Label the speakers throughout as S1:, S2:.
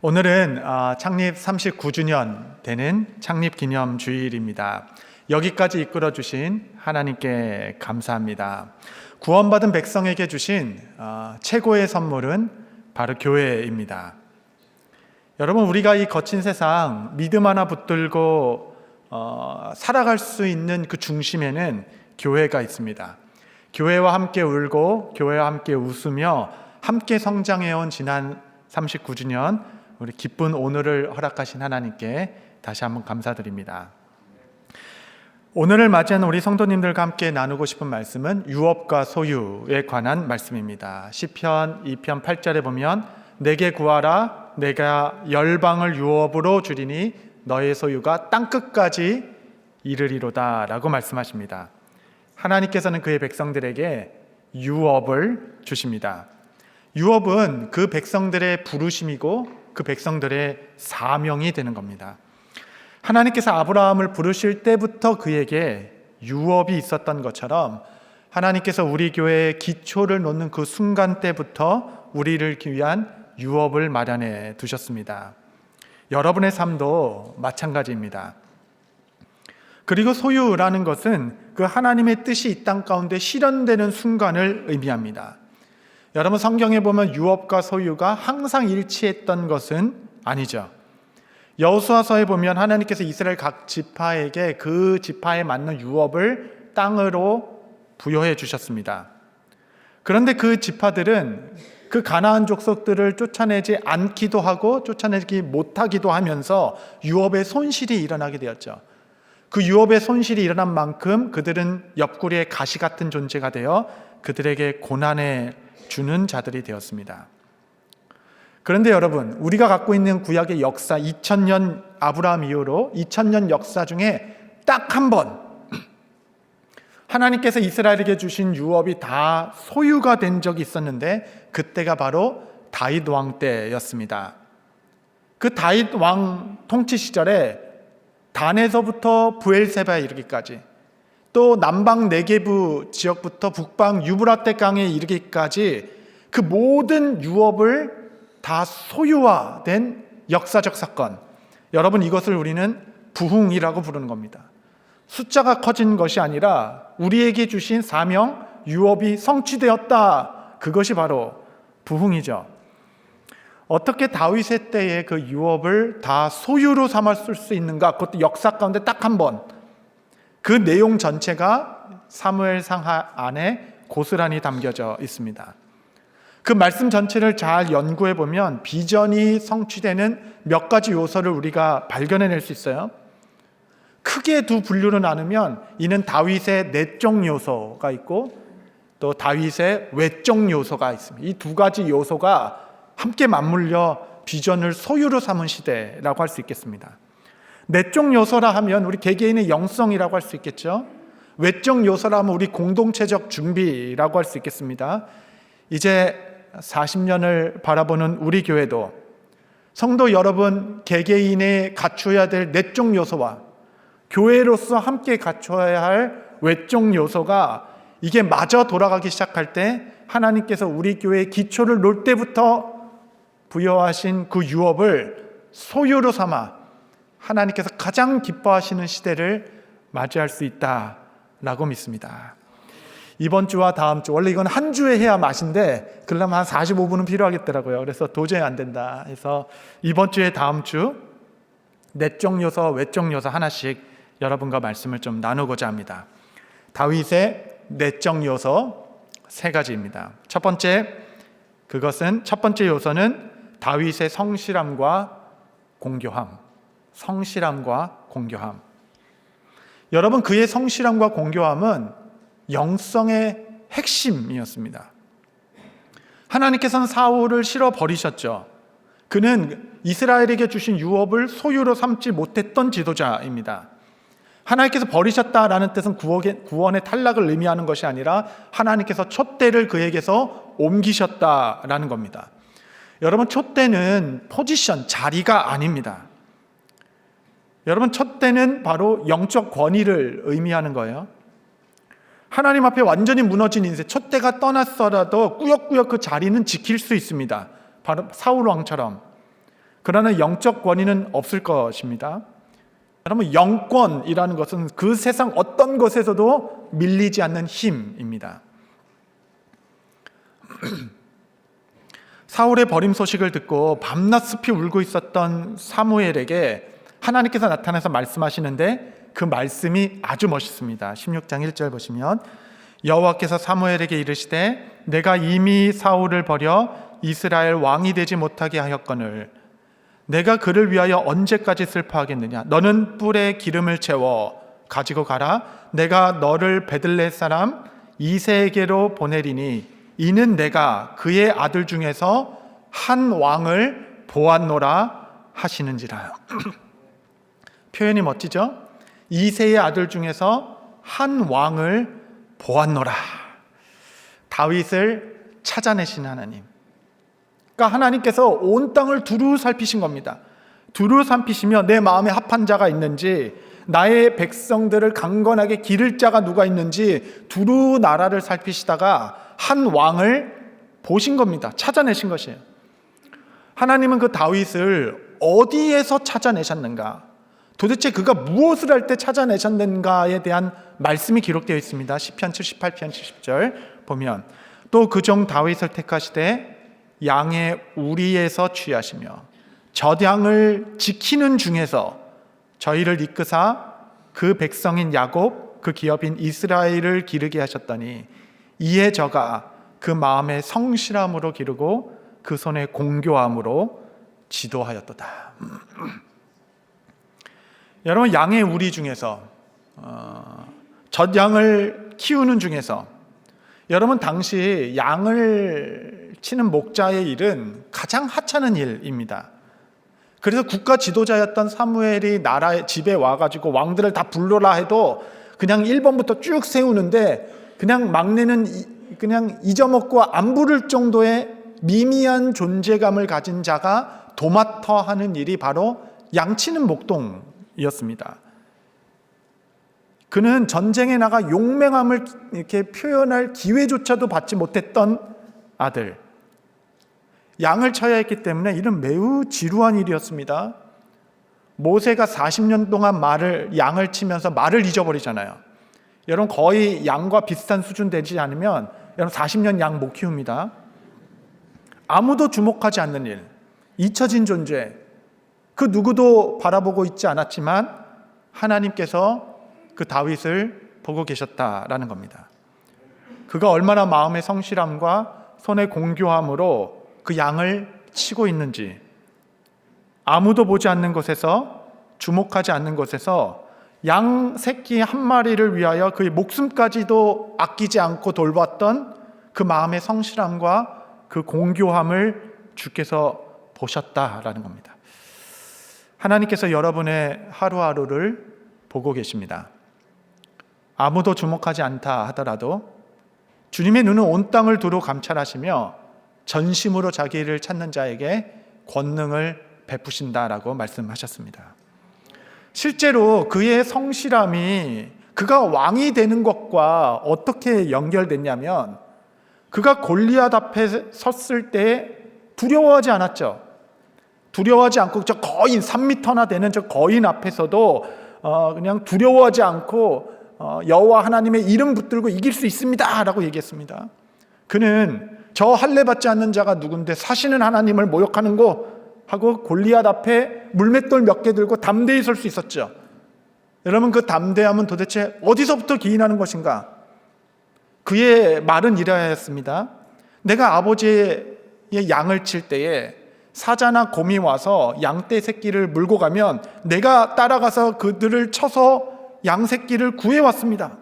S1: 오늘은 창립 39주년 되는 창립기념주일입니다. 여기까지 이끌어주신 하나님께 감사합니다. 구원받은 백성에게 주신 최고의 선물은 바로 교회입니다. 여러분, 우리가 이 거친 세상 믿음 하나 붙들고 살아갈 수 있는 그 중심에는 교회가 있습니다. 교회와 함께 울고 교회와 함께 웃으며 함께 성장해온 지난 39주년 우리 기쁜 오늘을 허락하신 하나님께 다시 한번 감사드립니다. 오늘을 맞이하는 우리 성도님들과 함께 나누고 싶은 말씀은 유업과 소유에 관한 말씀입니다. 시편 2편 8절에 보면 내게 구하라 내가 열방을 유업으로 주리니 너의 소유가 땅끝까지 이르리로다 라고 말씀하십니다. 하나님께서는 그의 백성들에게 유업을 주십니다. 유업은 그 백성들의 부르심이고 그 백성들의 사명이 되는 겁니다. 하나님께서 아브라함을 부르실 때부터 그에게 유업이 있었던 것처럼 하나님께서 우리 교회의 기초를 놓는 그 순간 때부터 우리를 위한 유업을 마련해 두셨습니다. 여러분의 삶도 마찬가지입니다. 그리고 소유라는 것은 그 하나님의 뜻이 이 땅 가운데 실현되는 순간을 의미합니다. 여러분, 성경에 보면 유업과 소유가 항상 일치했던 것은 아니죠. 여호수아서에 보면 하나님께서 이스라엘 각 지파에게 그 지파에 맞는 유업을 땅으로 부여해 주셨습니다. 그런데 그 지파들은 그 가나안 족속들을 쫓아내지 않기도 하고 쫓아내지 못하기도 하면서 유업의 손실이 일어나게 되었죠. 그 유업의 손실이 일어난 만큼 그들은 옆구리에 가시 같은 존재가 되어 그들에게 고난에 주는 자들이 되었습니다. 그런데 여러분, 우리가 갖고 있는 구약의 역사 2000년 아브라함 이후로 2000년 역사 중에 딱 한 번 하나님께서 이스라엘에게 주신 유업이 다 소유가 된 적이 있었는데 그때가 바로 다윗 왕 때였습니다. 그 다윗 왕 통치 시절에 단에서부터 브엘세바에 이르기까지 또 남방 네게부 지역부터 북방 유브라테 강에 이르기까지 그 모든 유업을 다 소유화된 역사적 사건, 여러분, 이것을 우리는 부흥이라고 부르는 겁니다. 숫자가 커진 것이 아니라 우리에게 주신 사명, 유업이 성취되었다. 그것이 바로 부흥이죠. 어떻게 다윗의 때에 그 유업을 다 소유로 삼았을 수 있는가? 그것도 역사 가운데 딱 한 번. 그 내용 전체가 사무엘상 안에 고스란히 담겨져 있습니다. 그 말씀 전체를 잘 연구해 보면 비전이 성취되는 몇 가지 요소를 우리가 발견해낼 수 있어요. 크게 두 분류로 나누면 이는 다윗의 내적 요소가 있고 또 다윗의 외적 요소가 있습니다. 이 두 가지 요소가 함께 맞물려 비전을 소유로 삼은 시대라고 할 수 있겠습니다. 내적 요소라 하면 우리 개개인의 영성이라고 할 수 있겠죠. 외적 요소라 하면 우리 공동체적 준비라고 할 수 있겠습니다. 이제 40년을 바라보는 우리 교회도 성도 여러분 개개인의 갖춰야 될 내적 요소와 교회로서 함께 갖춰야 할 외적 요소가 이게 마저 돌아가기 시작할 때 하나님께서 우리 교회의 기초를 놓을 때부터 부여하신 그 유업을 소유로 삼아 하나님께서 가장 기뻐하시는 시대를 맞이할 수 있다라고 믿습니다. 이번 주와 다음 주, 원래 이건 한 주에 해야 맛인데 그러려면 한 45분은 필요하겠더라고요. 그래서 도저히 안 된다 해서 이번 주에 다음 주 내적 요소, 외적 요소 하나씩 여러분과 말씀을 좀 나누고자 합니다. 다윗의 내적 요소 세 가지입니다. 첫 번째 요소는 다윗의 성실함과 공교함. 성실함과 공교함. 여러분, 그의 성실함과 공교함은 영성의 핵심이었습니다. 하나님께서는 사울을 실어 버리셨죠. 그는 이스라엘에게 주신 유업을 소유로 삼지 못했던 지도자입니다. 하나님께서 버리셨다라는 뜻은 구원의 탈락을 의미하는 것이 아니라 하나님께서 촛대를 그에게서 옮기셨다라는 겁니다. 여러분, 촛대는 포지션, 자리가 아닙니다. 여러분, 촛대는 바로 영적 권위를 의미하는 거예요. 하나님 앞에 완전히 무너진 인생, 촛대가 떠났어라도 꾸역꾸역 그 자리는 지킬 수 있습니다. 바로 사울 왕처럼. 그러나 영적 권위는 없을 것입니다. 여러분, 영권이라는 것은 그 세상 어떤 것에서도 밀리지 않는 힘입니다. 사울의 버림 소식을 듣고 밤낮 숲이 울고 있었던 사무엘에게 하나님께서 나타나서 말씀하시는데 그 말씀이 아주 멋있습니다. 16장 1절 보시면 여호와께서 사무엘에게 이르시되 내가 이미 사울을 버려 이스라엘 왕이 되지 못하게 하였거늘 내가 그를 위하여 언제까지 슬퍼하겠느냐. 너는 뿔에 기름을 채워 가지고 가라. 내가 너를 베들레 사람 이새에게로 보내리니 이는 내가 그의 아들 중에서 한 왕을 보았노라 하시는지라. 표현이 멋지죠? 이새의 아들 중에서 한 왕을 보았노라. 다윗을 찾아내신 하나님. 그러니까 하나님께서 온 땅을 두루 살피신 겁니다. 두루 살피시며 내 마음에 합한 자가 있는지, 나의 백성들을 강건하게 기를 자가 누가 있는지 두루 나라를 살피시다가 한 왕을 보신 겁니다. 찾아내신 것이에요. 하나님은 그 다윗을 어디에서 찾아내셨는가, 도대체 그가 무엇을 할 때 찾아내셨는가에 대한 말씀이 기록되어 있습니다. 시편 78편 70절 보면 또 그 종 다윗을 택하시되 양의 우리에서 취하시며 젖양을 지키는 중에서 저희를 이끄사 그 백성인 야곱 그 기업인 이스라엘을 기르게 하셨더니 이에 저가 그 마음의 성실함으로 기르고 그 손의 공교함으로 지도하였도다. 여러분, 양의 우리 중에서 젖양을 키우는 중에서 여러분 당시 양을 치는 목자의 일은 가장 하찮은 일입니다. 그래서 국가 지도자였던 사무엘이 나라의 집에 와가지고 왕들을 다 불러라 해도 그냥 1번부터 쭉 세우는데 그냥 막내는 그냥 잊어먹고 안 부를 정도의 미미한 존재감을 가진 자가 도맡아 하는 일이 바로 양치는 목동이었습니다. 그는 전쟁에 나가 용맹함을 이렇게 표현할 기회조차도 받지 못했던 아들. 양을 쳐야 했기 때문에 이는 매우 지루한 일이었습니다. 모세가 40년 동안 양을 치면서 말을 잊어버리잖아요. 여러분, 거의 양과 비슷한 수준 되지 않으면 여러분 40년 양 못 키웁니다. 아무도 주목하지 않는 일, 잊혀진 존재, 그 누구도 바라보고 있지 않았지만 하나님께서 그 다윗을 보고 계셨다라는 겁니다. 그가 얼마나 마음의 성실함과 손의 공교함으로 그 양을 치고 있는지, 아무도 보지 않는 곳에서, 주목하지 않는 곳에서 양 새끼 한 마리를 위하여 그의 목숨까지도 아끼지 않고 돌봤던 그 마음의 성실함과 그 공교함을 주께서 보셨다라는 겁니다. 하나님께서 여러분의 하루하루를 보고 계십니다. 아무도 주목하지 않다 하더라도 주님의 눈은 온 땅을 두루 감찰하시며 전심으로 자기를 찾는 자에게 권능을 베푸신다라고 말씀하셨습니다. 실제로 그의 성실함이 그가 왕이 되는 것과 어떻게 연결됐냐면, 그가 골리앗 앞에 섰을 때 두려워하지 않았죠. 두려워하지 않고 저 거인 3m나 되는 저 거인 앞에서도 그냥 두려워하지 않고 여호와 하나님의 이름 붙들고 이길 수 있습니다 라고 얘기했습니다. 그는 저 할례 받지 않는 자가 누군데 사시는 하나님을 모욕하는 거 하고 골리앗 앞에 물맷돌 몇 개 들고 담대히 설 수 있었죠. 여러분, 그 담대함은 도대체 어디서부터 기인하는 것인가? 그의 말은 이러하였습니다. 내가 아버지의 양을 칠 때에 사자나 곰이 와서 양떼 새끼를 물고 가면 내가 따라가서 그들을 쳐서 양 새끼를 구해왔습니다.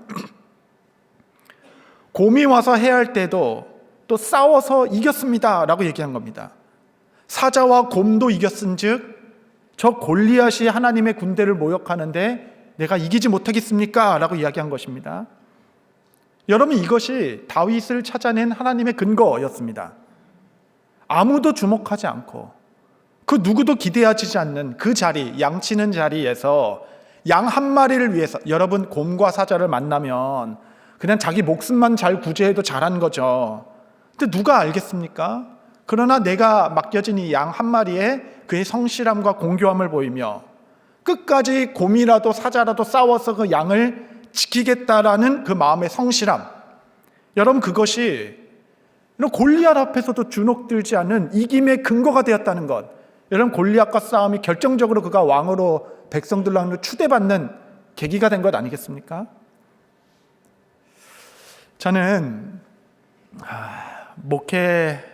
S1: 곰이 와서 해할 때도 또 싸워서 이겼습니다 라고 얘기한 겁니다. 사자와 곰도 이겼은즉 저 골리앗이 하나님의 군대를 모욕하는데 내가 이기지 못하겠습니까? 라고 이야기한 것입니다. 여러분, 이것이 다윗을 찾아낸 하나님의 근거였습니다. 아무도 주목하지 않고 그 누구도 기대하지 않는 그 자리, 양치는 자리에서 양 한 마리를 위해서, 여러분, 곰과 사자를 만나면 그냥 자기 목숨만 잘 구제해도 잘한 거죠. 근데 누가 알겠습니까? 그러나 내가 맡겨진 이 양 한 마리에 그의 성실함과 공교함을 보이며 끝까지 곰이라도 사자라도 싸워서 그 양을 지키겠다라는 그 마음의 성실함. 여러분, 그것이 골리앗 앞에서도 주눅들지 않는 이김의 근거가 되었다는 것. 여러분, 골리앗과 싸움이 결정적으로 그가 왕으로 백성들로 추대받는 계기가 된 것 아니겠습니까? 저는 목회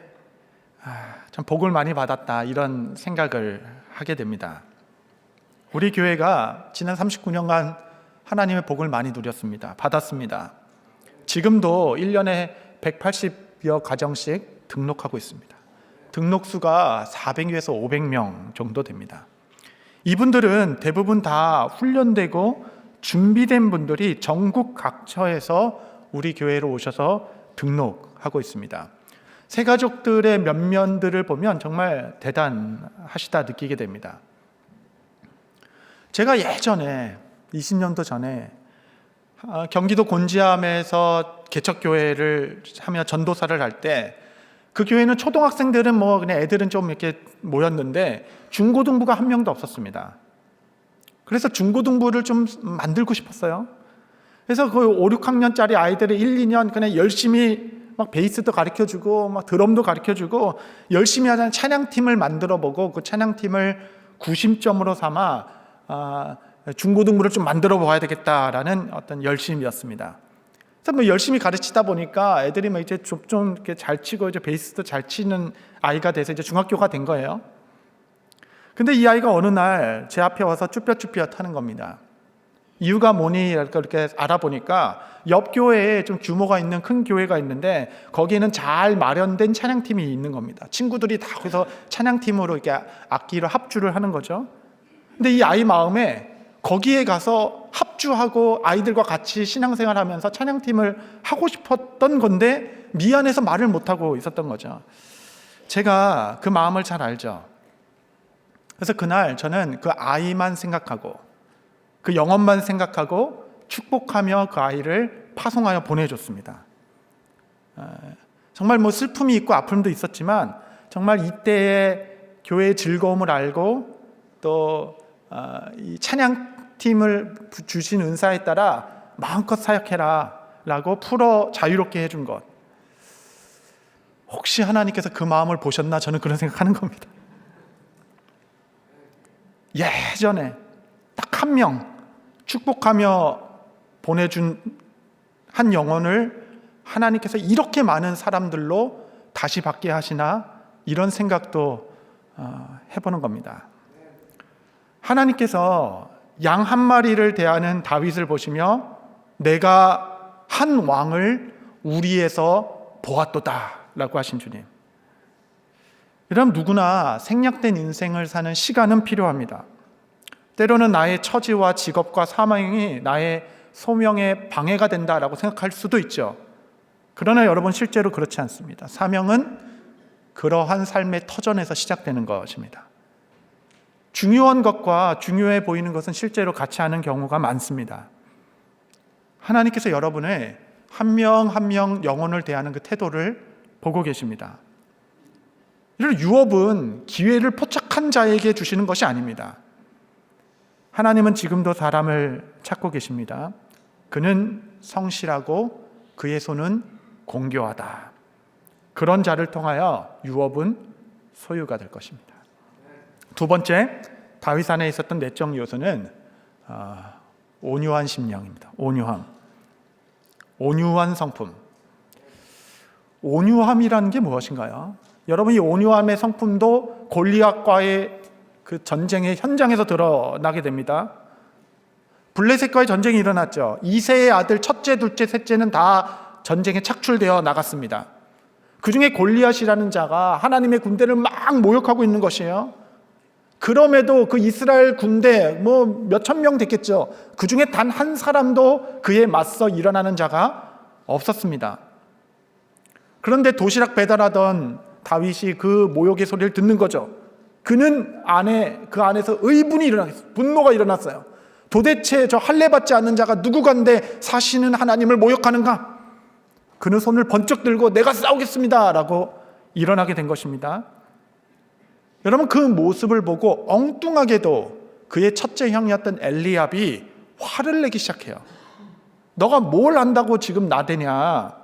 S1: 참 복을 많이 받았다, 이런 생각을 하게 됩니다. 우리 교회가 지난 39년간 하나님의 복을 많이 누렸습니다. 받았습니다. 지금도 1년에 180여 가정씩 등록하고 있습니다. 등록수가 400에서 500명 정도 됩니다. 이분들은 대부분 다 훈련되고 준비된 분들이 전국 각처에서 우리 교회로 오셔서 등록하고 있습니다. 새가족들의 면면들을 보면 정말 대단하시다 느끼게 됩니다. 제가 예전에 20년도 전에 경기도 곤지암에서 개척교회를 하며 전도사를 할 때, 그 교회는 초등학생들은 그냥 애들은 좀 이렇게 모였는데 중고등부가 한 명도 없었습니다. 그래서 중고등부를 좀 만들고 싶었어요. 그래서 그 5, 6학년짜리 아이들을 1, 2년 그냥 열심히 막 베이스도 가르쳐주고 막 드럼도 가르쳐주고 열심히 하자는 찬양팀을 만들어보고, 그 찬양팀을 구심점으로 삼아 중고등부를 좀 만들어 봐야 되겠다라는 어떤 열심이었습니다. 그래서 열심히 가르치다 보니까 애들이 이제 좀 이렇게 잘 치고 이제 베이스도 잘 치는 아이가 돼서 이제 중학교가 된 거예요. 근데 이 아이가 어느 날 제 앞에 와서 쭈뼛쭈뼛 하는 겁니다. 이유가 뭐니 이렇게 알아보니까 옆 교회에 좀 규모가 있는 큰 교회가 있는데 거기에는 잘 마련된 찬양팀이 있는 겁니다. 친구들이 다 거기서 찬양팀으로 이렇게 악기를 합주를 하는 거죠. 근데 이 아이 마음에 거기에 가서 합주하고 아이들과 같이 신앙생활하면서 찬양팀을 하고 싶었던 건데 미안해서 말을 못하고 있었던 거죠. 제가 그 마음을 잘 알죠. 그래서 그날 저는 그 아이만 생각하고 그 영혼만 생각하고 축복하며 그 아이를 파송하여 보내줬습니다. 정말 슬픔이 있고 아픔도 있었지만 정말 이때의 교회의 즐거움을 알고 또 이 찬양팀을 주신 은사에 따라 마음껏 사역해라 라고 풀어 자유롭게 해준 것. 혹시 하나님께서 그 마음을 보셨나, 저는 그런 생각하는 겁니다. 예전에 딱 한 명 축복하며 보내준 한 영혼을 하나님께서 이렇게 많은 사람들로 다시 받게 하시나, 이런 생각도 해보는 겁니다. 하나님께서 양 한 마리를 대하는 다윗을 보시며 내가 한 왕을 우리에서 보았도다 라고 하신 주님. 여러분, 누구나 생략된 인생을 사는 시간은 필요합니다. 때로는 나의 처지와 직업과 사명이 나의 소명에 방해가 된다라고 생각할 수도 있죠. 그러나 여러분, 실제로 그렇지 않습니다. 사명은 그러한 삶의 터전에서 시작되는 것입니다. 중요한 것과 중요해 보이는 것은 실제로 같이 하는 경우가 많습니다. 하나님께서 여러분의 한 명 한 명 영혼을 대하는 그 태도를 보고 계십니다. 이런 유업은 기회를 포착한 자에게 주시는 것이 아닙니다. 하나님은 지금도 사람을 찾고 계십니다. 그는 성실하고 그의 손은 공교하다. 그런 자를 통하여 유업은 소유가 될 것입니다. 두 번째, 다윗 안에 있었던 내적 요소는 온유한 심령입니다. 온유한 성품. 온유함이라는 게 무엇인가요? 여러분, 이 온유함의 성품도 골리앗과의 그 전쟁의 현장에서 드러나게 됩니다. 블레셋과의 전쟁이 일어났죠. 이새의 아들 첫째, 둘째, 셋째는 다 전쟁에 착출되어 나갔습니다. 그 중에 골리앗이라는 자가 하나님의 군대를 막 모욕하고 있는 것이에요. 그럼에도 그 이스라엘 군대 몇천 명 됐겠죠. 그 중에 단 한 사람도 그에 맞서 일어나는 자가 없었습니다. 그런데 도시락 배달하던 다윗이 그 모욕의 소리를 듣는 거죠. 그는 그 안에서 의분이 일어났어요. 분노가 일어났어요. 도대체 저 할례 받지 않는 자가 누구간데 사시는 하나님을 모욕하는가? 그는 손을 번쩍 들고 내가 싸우겠습니다 라고 일어나게 된 것입니다. 여러분, 그 모습을 보고 엉뚱하게도 그의 첫째 형이었던 엘리압이 화를 내기 시작해요. 너가 뭘 안다고 지금 나대냐?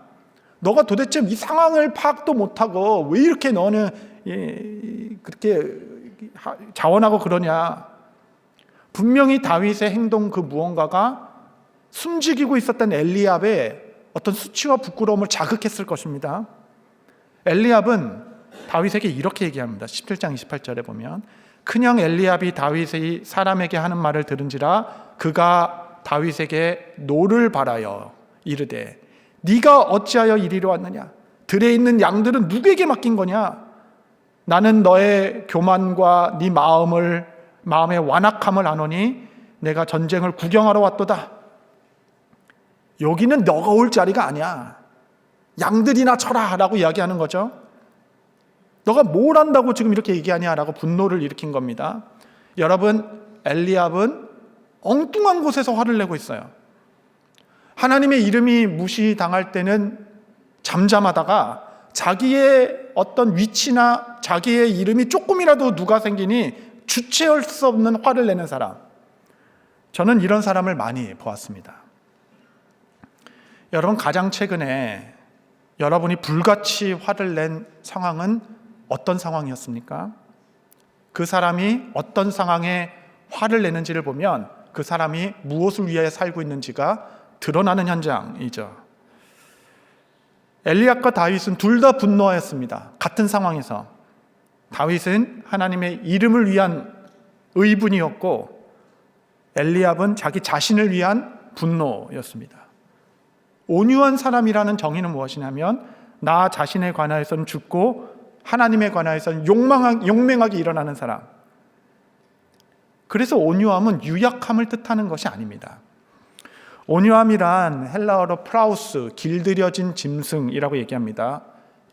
S1: 너가 도대체 이 상황을 파악도 못하고 왜 이렇게 너는 그렇게 자원하고 그러냐? 분명히 다윗의 행동 그 무언가가 숨지기고 있었던 엘리압의 어떤 수치와 부끄러움을 자극했을 것입니다. 엘리압은 다윗에게 이렇게 얘기합니다. 17장 28절에 보면 큰형 엘리압이 다윗의 사람에게 하는 말을 들은지라 그가 다윗에게 노를 바라여 이르되 네가 어찌하여 이리로 왔느냐? 들에 있는 양들은 누구에게 맡긴 거냐? 나는 너의 교만과 네 마음의 완악함을 아노니 내가 전쟁을 구경하러 왔도다. 여기는 너가 올 자리가 아니야. 양들이나 쳐라 라고 이야기하는 거죠. 너가 뭘 안다고 지금 이렇게 얘기하냐 라고 분노를 일으킨 겁니다. 여러분, 엘리압은 엉뚱한 곳에서 화를 내고 있어요. 하나님의 이름이 무시당할 때는 잠잠하다가 자기의 어떤 위치나 자기의 이름이 조금이라도 누가 생기니 주체할 수 없는 화를 내는 사람. 저는 이런 사람을 많이 보았습니다. 여러분, 가장 최근에 여러분이 불같이 화를 낸 상황은 어떤 상황이었습니까? 그 사람이 어떤 상황에 화를 내는지를 보면 그 사람이 무엇을 위해 살고 있는지가 드러나는 현장이죠. 엘리압과 다윗은 둘 다 분노하였습니다. 같은 상황에서. 다윗은 하나님의 이름을 위한 의분이었고 엘리압은 자기 자신을 위한 분노였습니다. 온유한 사람이라는 정의는 무엇이냐면 나 자신에 관하여서는 죽고 하나님에 관하여서는 용맹하게 일어나는 사람. 그래서 온유함은 유약함을 뜻하는 것이 아닙니다. 온유함이란 헬라어로 프라우스, 길들여진 짐승이라고 얘기합니다.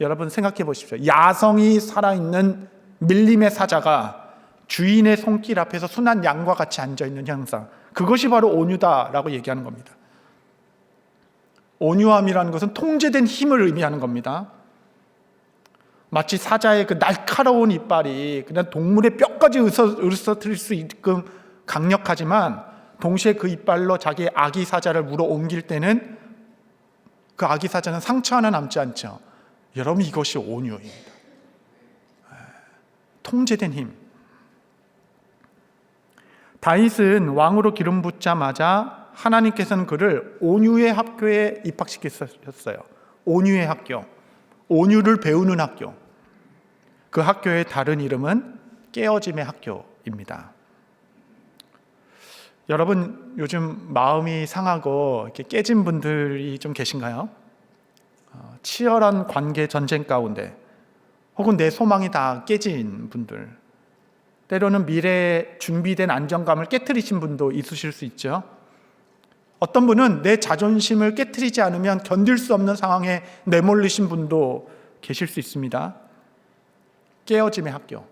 S1: 여러분 생각해 보십시오. 야성이 살아있는 밀림의 사자가 주인의 손길 앞에서 순한 양과 같이 앉아있는 형상, 그것이 바로 온유다라고 얘기하는 겁니다. 온유함이라는 것은 통제된 힘을 의미하는 겁니다. 마치 사자의 그 날카로운 이빨이 그냥 동물의 뼈까지 으스러뜨릴 수 있게끔 강력하지만 동시에 그 이빨로 자기의 아기 사자를 물어 옮길 때는 그 아기 사자는 상처 하나 남지 않죠. 여러분, 이것이 온유입니다. 통제된 힘. 다윗은 왕으로 기름 붓자마자 하나님께서는 그를 온유의 학교에 입학시키셨어요. 온유의 학교, 온유를 배우는 학교. 그 학교의 다른 이름은 깨어짐의 학교입니다. 여러분, 요즘 마음이 상하고 이렇게 깨진 분들이 좀 계신가요? 치열한 관계 전쟁 가운데 혹은 내 소망이 다 깨진 분들, 때로는 미래에 준비된 안정감을 깨트리신 분도 있으실 수 있죠. 어떤 분은 내 자존심을 깨트리지 않으면 견딜 수 없는 상황에 내몰리신 분도 계실 수 있습니다. 깨어짐의 학교.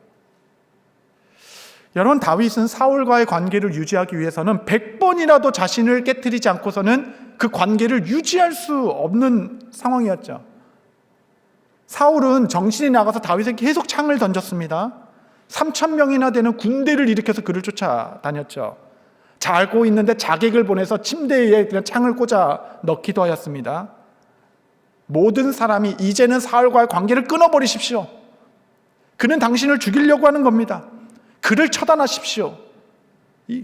S1: 여러분, 다윗은 사울과의 관계를 유지하기 위해서는 100번이라도 자신을 깨트리지 않고서는 그 관계를 유지할 수 없는 상황이었죠. 사울은 정신이 나가서 다윗에게 계속 창을 던졌습니다. 3,000명이나 되는 군대를 일으켜서 그를 쫓아다녔죠. 자고 있는데 자객을 보내서 침대에 그냥 창을 꽂아 넣기도 하였습니다. 모든 사람이 이제는 사울과의 관계를 끊어버리십시오. 그는 당신을 죽이려고 하는 겁니다. 그를 처단하십시오.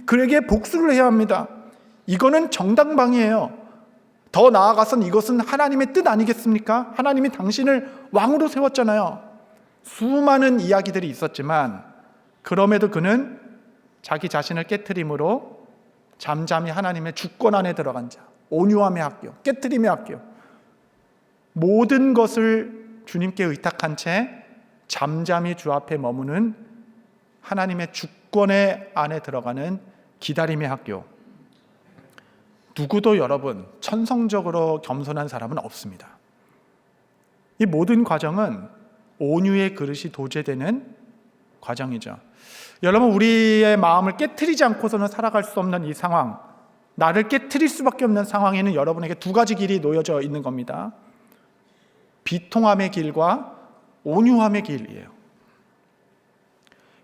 S1: 그에게 복수를 해야 합니다. 이거는 정당방위예요. 더 나아가서는 이것은 하나님의 뜻 아니겠습니까? 하나님이 당신을 왕으로 세웠잖아요. 수많은 이야기들이 있었지만 그럼에도 그는 자기 자신을 깨트림으로 잠잠히 하나님의 주권 안에 들어간 자, 온유함의 학교, 깨트림의 학교, 모든 것을 주님께 의탁한 채 잠잠히 주 앞에 머무는 하나님의 주권의 안에 들어가는 기다림의 학교. 누구도 여러분 천성적으로 겸손한 사람은 없습니다. 이 모든 과정은 온유의 그릇이 도제되는 과정이죠. 여러분, 우리의 마음을 깨트리지 않고서는 살아갈 수 없는 이 상황, 나를 깨트릴 수밖에 없는 상황에는 여러분에게 두 가지 길이 놓여져 있는 겁니다. 비통함의 길과 온유함의 길이에요.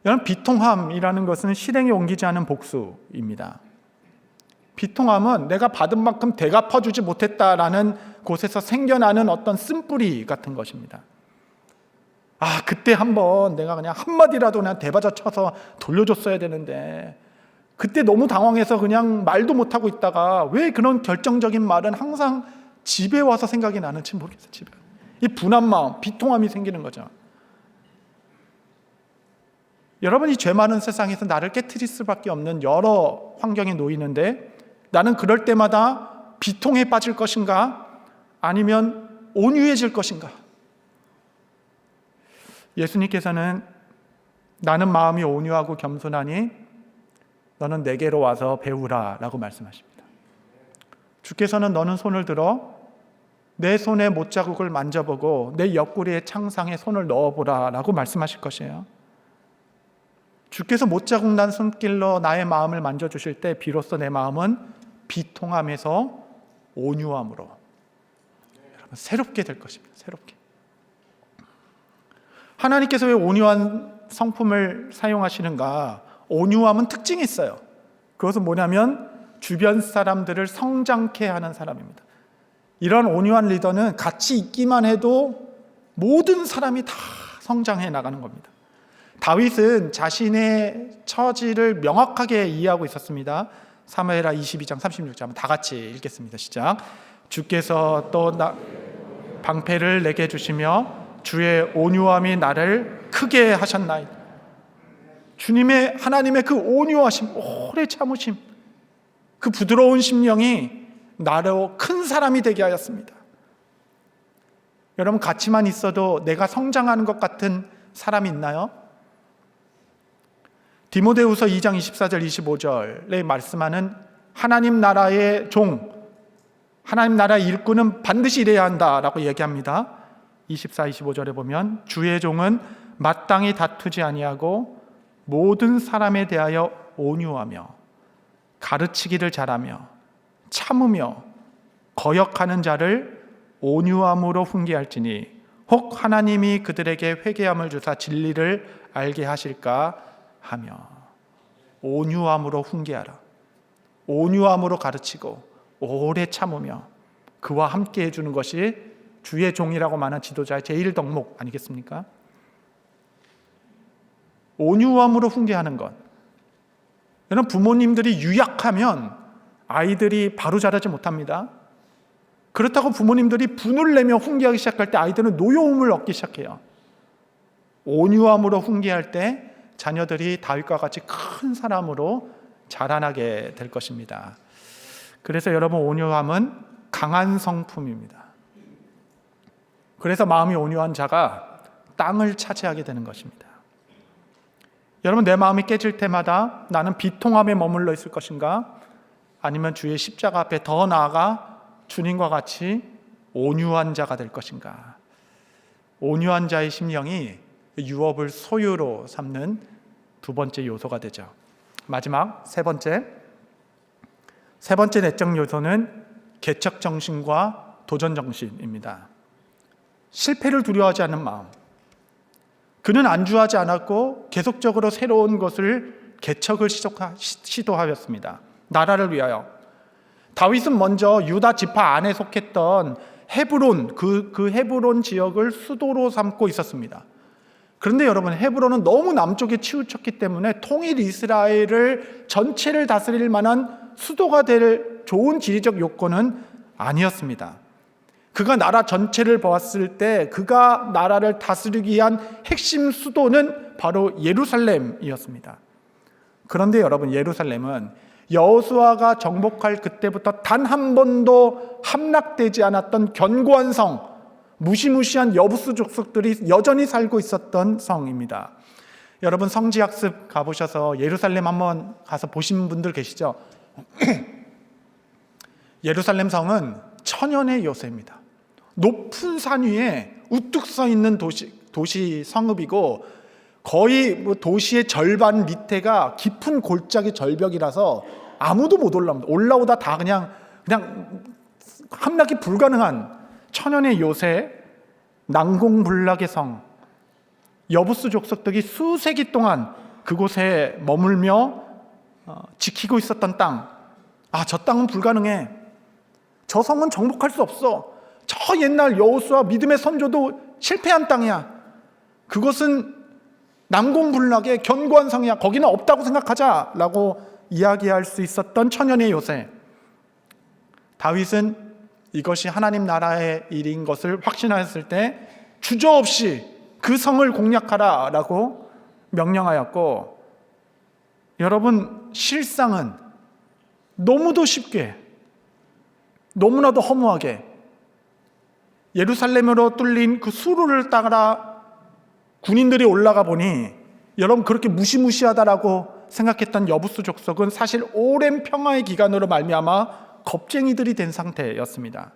S1: 여러분, 비통함이라는 것은 실행에 옮기지 않은 복수입니다. 비통함은 내가 받은 만큼 대갚아주지 못했다라는 곳에서 생겨나는 어떤 쓴뿌리 같은 것입니다. 그때 한번 내가 그냥 한마디라도 그냥 대받아 쳐서 돌려줬어야 되는데, 그때 너무 당황해서 그냥 말도 못하고 있다가 왜 그런 결정적인 말은 항상 집에 와서 생각이 나는지 모르겠어요. 집에. 이 분한 마음, 비통함이 생기는 거죠. 여러분이 죄 많은 세상에서 나를 깨트릴 수밖에 없는 여러 환경에 놓이는데, 나는 그럴 때마다 비통에 빠질 것인가 아니면 온유해질 것인가? 예수님께서는 나는 마음이 온유하고 겸손하니 너는 내게로 와서 배우라 라고 말씀하십니다. 주께서는 너는 손을 들어 내 손의 못자국을 만져보고 내 옆구리의 창상에 손을 넣어보라 라고 말씀하실 것이에요. 주께서 못자국 난 손길로 나의 마음을 만져주실 때 비로소 내 마음은 비통함에서 온유함으로 여러분 새롭게 될 것입니다. 새롭게. 하나님께서 왜 온유한 성품을 사용하시는가? 온유함은 특징이 있어요. 그것은 뭐냐면 주변 사람들을 성장케 하는 사람입니다. 이런 온유한 리더는 같이 있기만 해도 모든 사람이 다 성장해 나가는 겁니다. 다윗은 자신의 처지를 명확하게 이해하고 있었습니다. 사무엘하 22장 36절 다 같이 읽겠습니다. 시작. 주께서 또 방패를 내게 주시며 주의 온유함이 나를 크게 하셨나이다. 주님의 하나님의 그 온유하심, 오래 참으심, 그 부드러운 심령이 나로 큰 사람이 되게 하였습니다. 여러분, 같이만 있어도 내가 성장하는 것 같은 사람이 있나요? 디모데후서 2장 24절 25절에 말씀하는 하나님 나라의 종, 하나님 나라의 일꾼은 반드시 이래야 한다라고 얘기합니다. 24, 25절에 보면 주의 종은 마땅히 다투지 아니하고 모든 사람에 대하여 온유하며 가르치기를 잘하며 참으며 거역하는 자를 온유함으로 훈계할지니 혹 하나님이 그들에게 회개함을 주사 진리를 알게 하실까 하며. 온유함으로 훈계하라. 온유함으로 가르치고 오래 참으며 그와 함께 해주는 것이 주의 종이라고 말하는 지도자의 제1덕목 아니겠습니까? 온유함으로 훈계하는 것. 여러분, 부모님들이 유약하면 아이들이 바로 자라지 못합니다. 그렇다고 부모님들이 분을 내며 훈계하기 시작할 때 아이들은 노여움을 얻기 시작해요. 온유함으로 훈계할 때 자녀들이 다윗과 같이 큰 사람으로 자라나게 될 것입니다. 그래서 여러분, 온유함은 강한 성품입니다. 그래서 마음이 온유한 자가 땅을 차지하게 되는 것입니다. 여러분, 내 마음이 깨질 때마다 나는 비통함에 머물러 있을 것인가? 아니면 주의 십자가 앞에 더 나아가 주님과 같이 온유한 자가 될 것인가? 온유한 자의 심령이 유업을 소유로 삼는 두 번째 요소가 되죠. 마지막 세 번째 내적 요소는 개척 정신과 도전 정신입니다. 실패를 두려워하지 않는 마음. 그는 안주하지 않았고 계속적으로 새로운 것을 개척을 시도하였습니다. 나라를 위하여. 다윗은 먼저 유다 지파 안에 속했던 헤브론, 그 헤브론 지역을 수도로 삼고 있었습니다. 그런데 여러분, 헤브론은 너무 남쪽에 치우쳤기 때문에 통일 이스라엘을 전체를 다스릴 만한 수도가 될 좋은 지리적 요건은 아니었습니다. 그가 나라 전체를 보았을 때 그가 나라를 다스리기 위한 핵심 수도는 바로 예루살렘이었습니다. 그런데 여러분, 예루살렘은 여호수아가 정복할 그때부터 단 한 번도 함락되지 않았던 견고한 성, 무시무시한 여부수 족속들이 여전히 살고 있었던 성입니다. 여러분, 성지학습 가보셔서 예루살렘 한번 가서 보신 분들 계시죠? 예루살렘 성은 천연의 요새입니다. 높은 산 위에 우뚝 서 있는 도시 성읍이고, 거의 도시의 절반 밑에가 깊은 골짜기 절벽이라서 아무도 못 올라옵니다. 올라오다 다 그냥 함락이 불가능한 천연의 요새, 난공불락의 성, 여부스 족속들이 수세기 동안 그곳에 머물며 지키고 있었던 땅. 저 땅은 불가능해. 저 성은 정복할 수 없어. 저 옛날 여호수아 믿음의 선조도 실패한 땅이야. 그것은 난공불락의 견고한 성이야. 거기는 없다고 생각하자라고 이야기할 수 있었던 천연의 요새. 다윗은 이것이 하나님 나라의 일인 것을 확신하였을 때 주저없이 그 성을 공략하라라고 명령하였고, 여러분, 실상은 너무도 쉽게, 너무나도 허무하게 예루살렘으로 뚫린 그 수로를 따라 군인들이 올라가 보니, 여러분, 그렇게 무시무시하다라고 생각했던 여부스 족속은 사실 오랜 평화의 기간으로 말미암아 겁쟁이들이 된 상태였습니다.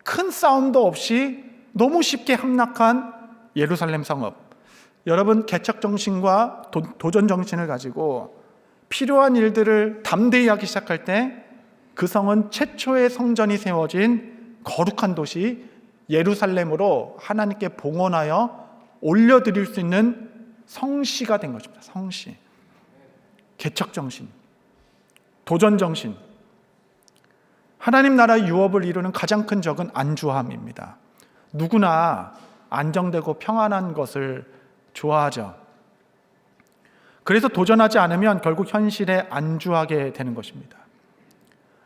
S1: 큰 싸움도 없이 너무 쉽게 함락한 예루살렘 성읍. 여러분, 개척정신과 도전정신을 가지고 필요한 일들을 담대히 하기 시작할 때 그 성은 최초의 성전이 세워진 거룩한 도시 예루살렘으로 하나님께 봉헌하여 올려드릴 수 있는 성시가 된 것입니다. 성시. 개척정신, 도전정신. 하나님 나라의 유업을 이루는 가장 큰 적은 안주함입니다. 누구나 안정되고 평안한 것을 좋아하죠. 그래서 도전하지 않으면 결국 현실에 안주하게 되는 것입니다.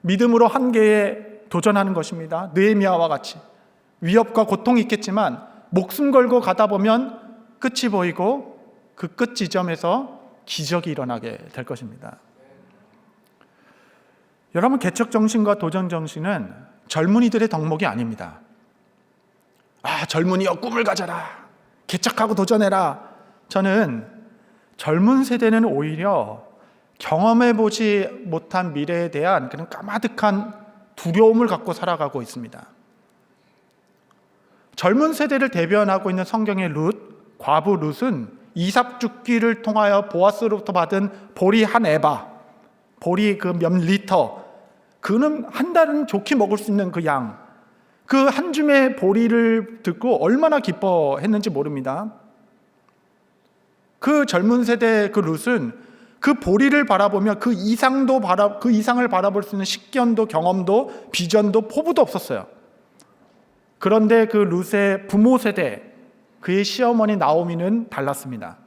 S1: 믿음으로 한계에 도전하는 것입니다. 느헤미야와 같이 위협과 고통이 있겠지만 목숨 걸고 가다 보면 끝이 보이고 그 끝 지점에서 기적이 일어나게 될 것입니다. 여러분, 개척정신과 도전정신은 젊은이들의 덕목이 아닙니다. 젊은이여 꿈을 가져라. 개척하고 도전해라. 저는 젊은 세대는 오히려 경험해보지 못한 미래에 대한 그런 까마득한 두려움을 갖고 살아가고 있습니다. 젊은 세대를 대변하고 있는 성경의 룻, 과부 룻은 이삭 죽기를 통하여 보아스로부터 받은 보리 한 에바, 보리 그 몇 리터, 그는 한 달은 좋게 먹을 수 있는 그 양, 그 한 줌의 보리를 듣고 얼마나 기뻐했는지 모릅니다. 그 젊은 세대 그 룻은 그 보리를 바라보며 그 이상을 바라볼 수 있는 식견도 경험도 비전도 포부도 없었어요. 그런데 그 룻의 부모 세대, 그의 시어머니 나오미는 달랐습니다.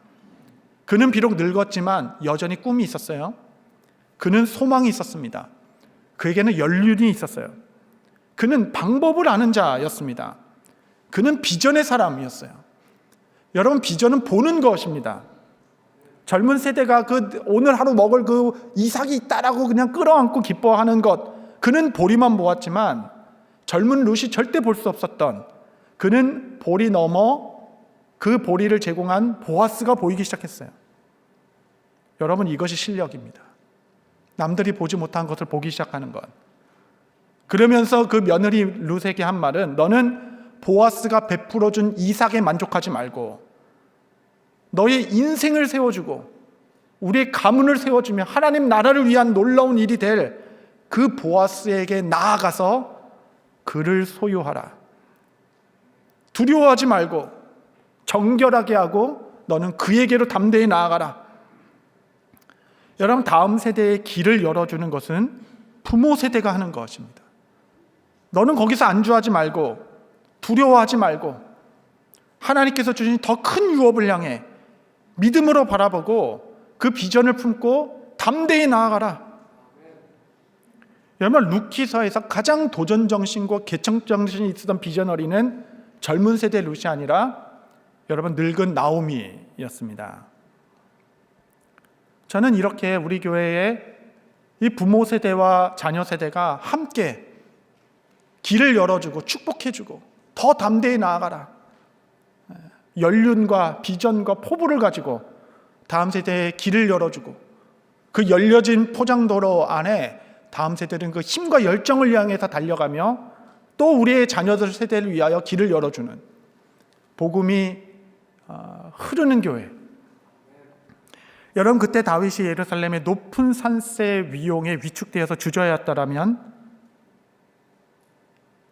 S1: 그는 비록 늙었지만 여전히 꿈이 있었어요. 그는 소망이 있었습니다. 그에게는 연륜이 있었어요. 그는 방법을 아는 자였습니다. 그는 비전의 사람이었어요. 여러분, 비전은 보는 것입니다. 젊은 세대가 그 오늘 하루 먹을 그 이삭이 있다라고 그냥 끌어안고 기뻐하는 것, 그는 보리만 보았지만 젊은 룻이 절대 볼 수 없었던, 그는 보리 넘어 그 보리를 제공한 보아스가 보이기 시작했어요. 여러분, 이것이 실력입니다. 남들이 보지 못한 것을 보기 시작하는 것. 그러면서 그 며느리 룻에게 한 말은, 너는 보아스가 베풀어준 이삭에 만족하지 말고 너의 인생을 세워주고 우리의 가문을 세워주며 하나님 나라를 위한 놀라운 일이 될 그 보아스에게 나아가서 그를 소유하라. 두려워하지 말고 정결하게 하고 너는 그에게로 담대히 나아가라. 여러분, 다음 세대의 길을 열어주는 것은 부모 세대가 하는 것입니다. 너는 거기서 안주하지 말고 두려워하지 말고 하나님께서 주신 더 큰 유업을 향해 믿음으로 바라보고 그 비전을 품고 담대히 나아가라. 여러분, 룻기서에서 가장 도전정신과 개척정신이 있었던 비전어리는 젊은 세대 룻이 아니라 여러분, 늙은 나오미였습니다. 저는 이렇게 우리 교회의 이 부모 세대와 자녀 세대가 함께 길을 열어주고 축복해주고 더 담대히 나아가라. 연륜과 비전과 포부를 가지고 다음 세대에 길을 열어주고 그 열려진 포장도로 안에 다음 세대는 그 힘과 열정을 향해서 달려가며 또 우리의 자녀들 세대를 위하여 길을 열어주는 복음이 흐르는 교회. 여러분, 그때 다윗이 예루살렘의 높은 산세 위용에 위축되어서 주저하였더라면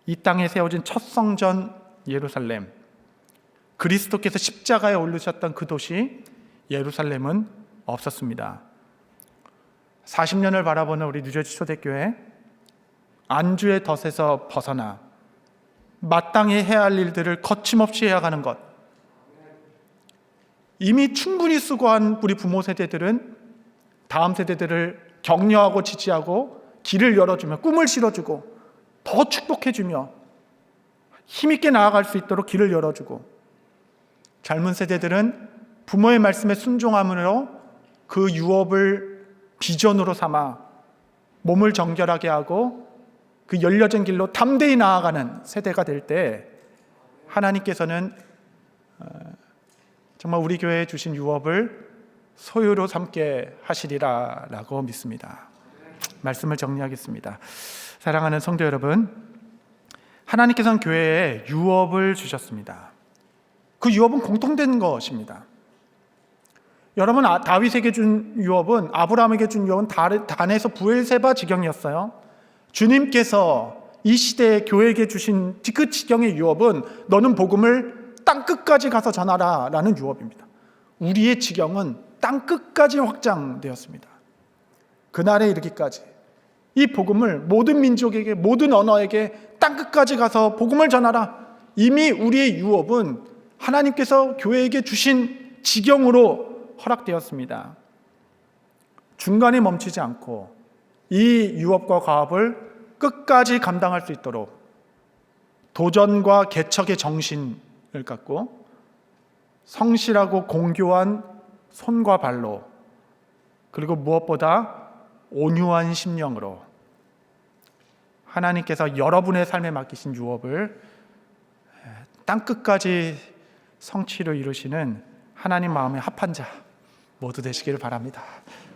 S1: 이 땅에 세워진 첫 성전 예루살렘, 그리스도께서 십자가에 오르셨던 그 도시 예루살렘은 없었습니다. 40년을 바라보는 우리 뉴저지 초대교회, 안주의 덫에서 벗어나 마땅히 해야 할 일들을 거침없이 해야하는 것, 이미 충분히 수고한 우리 부모 세대들은 다음 세대들을 격려하고 지지하고 길을 열어주며 꿈을 실어주고 더 축복해주며 힘있게 나아갈 수 있도록 길을 열어주고, 젊은 세대들은 부모의 말씀에 순종함으로 그 유업을 비전으로 삼아 몸을 정결하게 하고 그 열려진 길로 담대히 나아가는 세대가 될 때, 하나님께서는 정말 우리 교회에 주신 유업을 소유로 삼게 하시리라 라고 믿습니다. 말씀을 정리하겠습니다. 사랑하는 성도 여러분, 하나님께서는 교회에 유업을 주셨습니다. 그 유업은 공통된 것입니다. 여러분, 다윗에게 준 유업은, 아브라함에게 준 유업은 단에서 부엘세바 지경이었어요. 주님께서 이 시대에 교회에게 주신 그 지경의 유업은 너는 복음을 땅끝까지 가서 전하라 라는 유업입니다. 우리의 지경은 땅끝까지 확장되었습니다. 그날에 이르기까지 이 복음을 모든 민족에게, 모든 언어에게 땅끝까지 가서 복음을 전하라. 이미 우리의 유업은 하나님께서 교회에게 주신 지경으로 허락되었습니다. 중간에 멈추지 않고 이 유업과 과업을 끝까지 감당할 수 있도록 도전과 개척의 정신을 갖고 성실하고 공교한 손과 발로, 그리고 무엇보다 온유한 심령으로 하나님께서 여러분의 삶에 맡기신 유업을 땅끝까지 성취로 이루시는 하나님 마음에 합한 자 모두 되시기를 바랍니다.